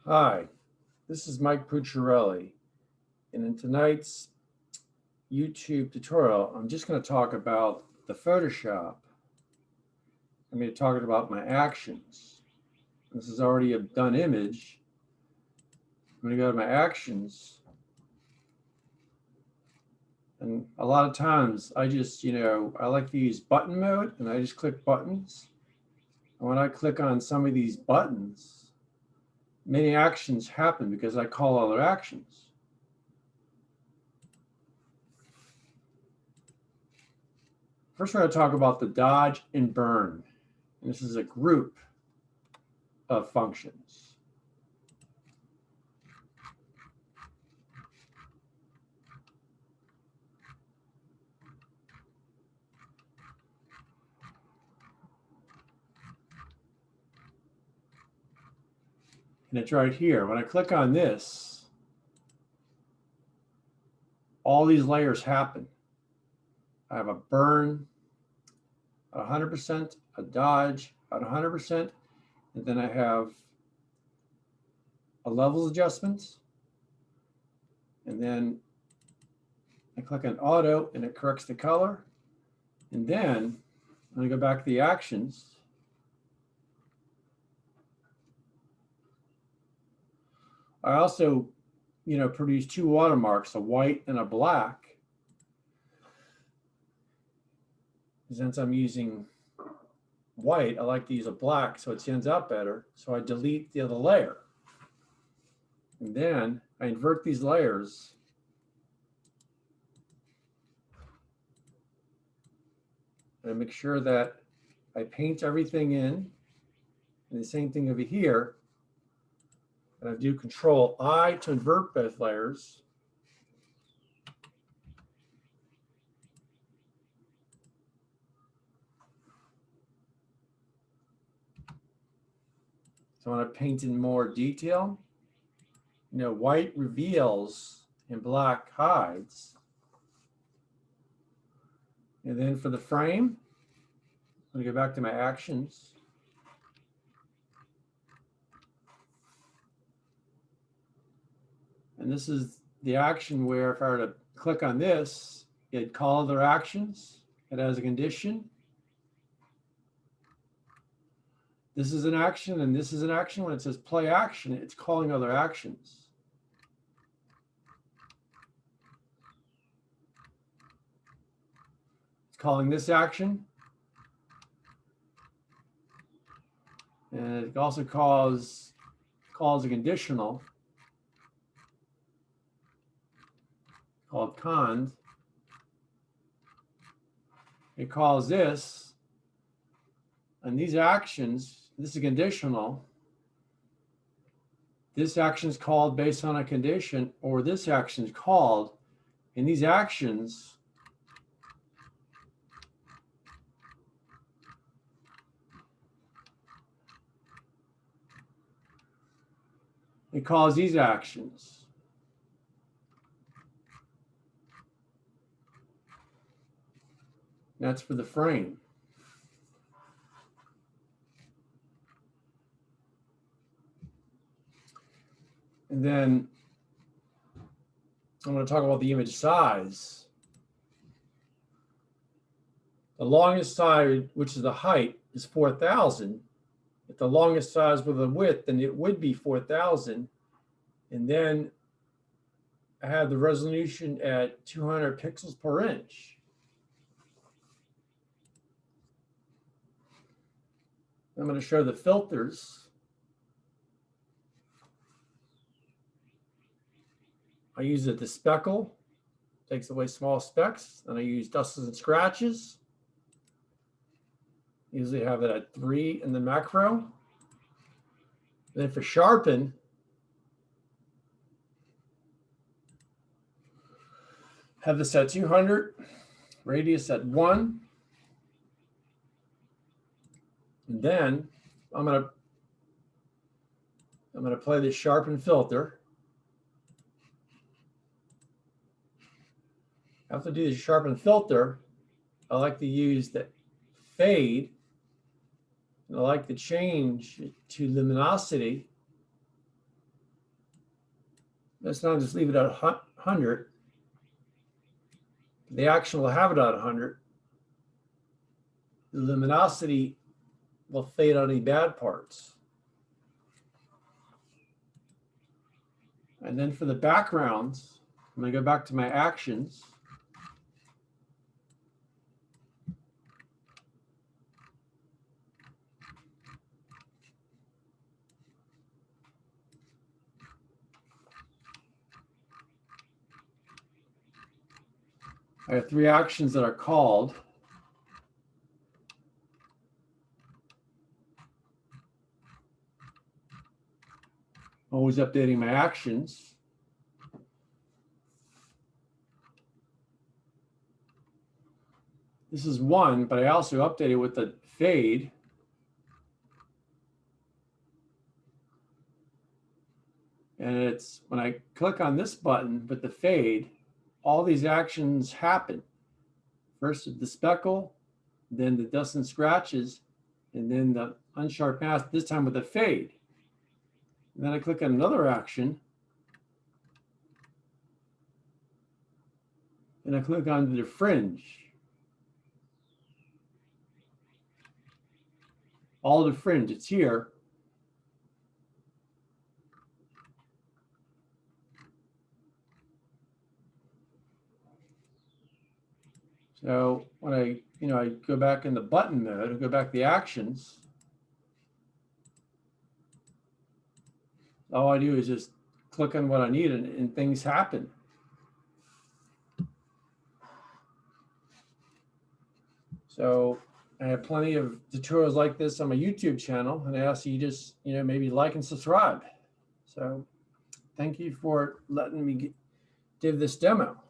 Hi, this is Mike Pucciarelli, and in tonight's YouTube tutorial, I'm just going to talk about the Photoshop. I'm going to talk about my actions. This is already a done image. I'm going to go to my actions, and a lot of times I just, I like to use button mode, and I just click buttons. And when I click on some of these buttons, many actions happen because I call other actions. First, we're going to talk about the dodge and burn. And this is a group of functions. And it's right here. When I click on this, all these layers happen. I have a burn at 100%, a dodge at 100%, and then I have a levels adjustment. And then I click on auto and it corrects the color. And then I'm going to go back to the actions. I also, produce two watermarks, a white and a black. Since I'm using white, I like to use a black so it stands out better. So I delete the other layer. And then I invert these layers. And I make sure that I paint everything in. And the same thing over here. And I do Control I to invert both layers. So I want to paint in more detail. White reveals and black hides. And then for the frame, I'm going to go back to my actions. And this is the action where if I were to click on this, it'd call other actions. It has a condition. This is an action and this is an action. When it says play action, it's calling other actions. It's calling this action. And it also calls a conditional called cond. It calls this, and these actions, this is conditional. This action is called based on a condition, or this action is called, and these actions it calls these actions. That's for the frame. And then I'm going to talk about the image size. The longest side, which is the height, is 4,000. If the longest size were the width, then it would be 4,000. And then I have the resolution at 200 pixels per inch. I'm going to show the filters. I use the speckle, takes away small specks, and I use dusts and scratches. Usually have it at 3 in the macro. And then for sharpen, have this at 200, radius at 1. And then I'm going to play the sharpen filter. After I do the sharpen filter, I like to use the fade. And I like to change to luminosity Let's not just leave it at 100. The action will have it at 100. The luminosity will fade out any bad parts. And then for the backgrounds, I'm going to go back to my actions. I have 3 actions that are called. Always updating my actions. This is 1, but I also update it with the fade. And it's when I click on this button with the fade, all these actions happen. First the speckle, then the dust and scratches, and then the unsharp mask, this time with the fade. And then I click on another action, and I click on the fringe. All the fringe, it's here. So when I go back in the button mode and go back to the actions, all I do is just click on what I need and things happen. So I have plenty of tutorials like this on my YouTube channel, and I ask you just, maybe like and subscribe. So thank you for letting me give this demo.